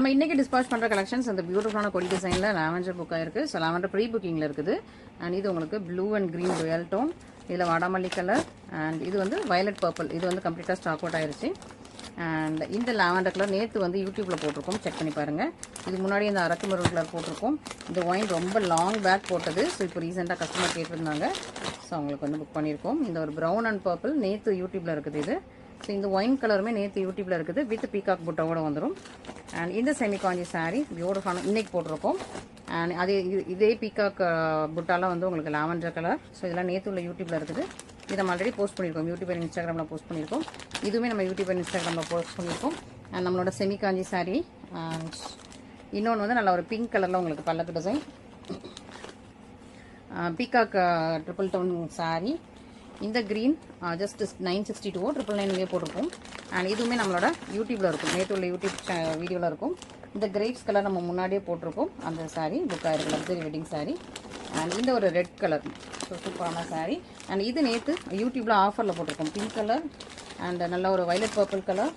நம்ம இன்னைக்கு டிஸ்பாச் பண்ணுற கலெக்ஷன்ஸ் அந்த பியூட்டிஃபுல்லான கொடி டிசைனில் லாவெண்டர் புக் ஆயிருக்கு. ஸோ லாவெண்டர் ப்ரீ புக்கிங்கில் இருக்குது. அண்ட் இது உங்களுக்கு blue and green dual tone, இதில் வாடாமல்லி கலர், அண்ட் இது வந்து வயலட் பர்பிள். இது வந்து கம்ப்ளீட்டாக ஸ்டாக் அவுட் ஆயிருச்சு. அண்ட் இந்த லாவெண்டர் கலர் நேற்று வந்து யூடியூப்பில் போட்டிருக்கோம், செக் பண்ணி பாருங்கள். இது முன்னாடி இந்த அரக்கு மெரூன் கலர் போட்டிருக்கோம். இந்த ஒயின் ரொம்ப லாங் பேக் போட்டது. ஸோ இப்போ ரீசெண்டாக கஸ்டமர் கேட்டிருந்தாங்க, ஸோ அவங்களுக்கு வந்து புக் பண்ணியிருக்கோம். இந்த ஒரு ப்ரௌன் அண்ட் பர்பிள் நேற்று யூடியூப்பில் இருக்குது இது. ஸோ இந்த ஒயின் கலருமே நேற்று யூடியூப்பில் இருக்குது, வித் பீகாக் புட்டாவோட வந்துடும். அண்ட் இந்த செமி காஞ்சி சாரீ பியூட்டிஃபுல்லான இன்னைக்கு போட்டிருக்கோம். அண்ட் அது இதே பீகாக் புட்டாலாம் வந்து உங்களுக்கு லாவெண்டர் கலர். ஸோ இதெல்லாம் நேற்று உள்ள யூடியூப்பில் இருக்குது. இதை நம்ம ஆல்ரெடி போஸ்ட் பண்ணியிருக்கோம், யூடியூப் அண்ட் இன்ஸ்டாகிராமில் போஸ்ட் பண்ணியிருக்கோம். இதுவுமே நம்ம யூடியூப் அண்ட் இன்ஸ்டாகிராமில் போஸ்ட் பண்ணியிருக்கோம். அண்ட் நம்மளோட செமி காஞ்சி சாரீ. அண்ட் இன்னொன்று வந்து நல்ல ஒரு பிங்க் கலரில் உங்களுக்கு பல்லக்கு design, peacock triple tone sari. இந்த க்ரீன் ஜஸ்ட் 962 999 போட்டிருக்கோம். அண்ட் இதுவுமே நம்மளோட யூடியூப்பில் இருக்கும், நேற்று உள்ள யூடியூப் வீடியோவில் இருக்கும். இந்த கிரேப்ஸ் கலர் நம்ம முன்னாடியே போட்டிருக்கோம். அந்த சாரீ புக் ஆயிருக்கு, லக்ஸரி வெட்டிங் சாரீ. அண்ட் இந்த ஒரு ரெட் கலர், ஸோ சூப்பரான சாரீ. அண்ட் இது நேற்று யூடியூப்பில் ஆஃபரில் போட்டிருக்கோம், பிங்க் கலர் அண்ட் நல்ல ஒரு வயலட் பர்பிள் கலர்.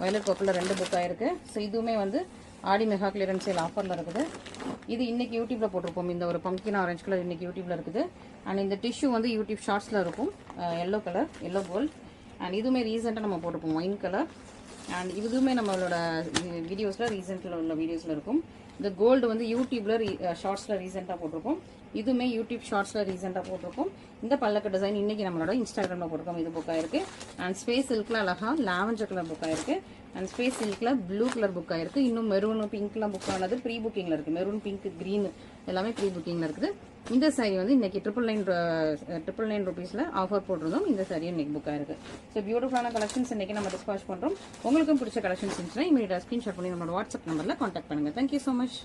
வயலட் பர்பிளில் 2 புக் ஆயிருக்கு. ஸோ இதுவுமே வந்து ஆடி மெகா கிளியரன்ஸ் சேல் ஆஃபரில் இருக்குது. இது இன்னைக்கு யூடியூப்பில் போட்டிருப்போம். இந்த ஒரு பம்கின் ஆரஞ்சு கலர் இன்னைக்கு யூடியூப்பில் இருக்குது. அண்ட் இந்த டிஷ்யூ வந்து யூடியூப் ஷார்ட்ஸில் இருக்கும், yellow colour, yellow gold. And இதுவுமே ரீசெண்டாக நம்ம போட்டிருப்போம், ஒயின் கலர். அண்ட் இதுவுமே நம்மளோட வீடியோஸில் ரீசெண்டில் உள்ள வீடியோஸில் இருக்கும். இந்த கோல்டு வந்து யூடியூப்பில் ஷார்ட்ஸில் ரீசெண்டாக போட்டிருக்கோம். இதுவுமே யூடியூப் ஷார்ட்ஸில் ரீசெண்டாக போட்டிருக்கோம். இந்த பல்லக்கு டிசைன் இன்னைக்கு நம்மளோட இன்ஸ்டாகிராமில் போட்டிருக்கோம், இது புக் ஆயிருக்கு. அண்ட் ஸ்பேஸ் சில்கில் அழகா லாவெண்டர் கலர் புக் ஆயிருக்கு. அண்ட் ஸ்பேஸ் சில்கில் ப்ளூ கலர் புக் ஆயிருக்கு. இன்னும் மெரூன் பிங்க்லாம் புக் ஆனது ப்ரீ புக்கிங்கில் இருக்குது. மெரூன் பிங்க் க்ரீன் எல்லாமே ப்ரீ புக்கிங்கில் இருக்குது. இந்த சாரீ வந்து இன்னைக்கு 999 rupeesல ஆஃபர் போட்டிருந்தோம். இந்த சாரியும் இன்னைக்கு புக் ஆயிருக்கு. ஸோ பியூட்டிஃபுல்லான கலெக்ஷன்ஸ் இன்னைக்கு நம்ம டிஸ்பாச் பண்ணுறோம். உங்களுக்கும் பிடிச்ச கலெக்ஷன்ஸ் இருந்துச்சுன்னா இமீடியட்டாக ஸ்க்ரீன்ஷாட் பண்ணி நம்மளோட வாட்ஸ்அப் நம்பரில் கான்டாக்ட் பண்ணுங்கள். Thank you so much.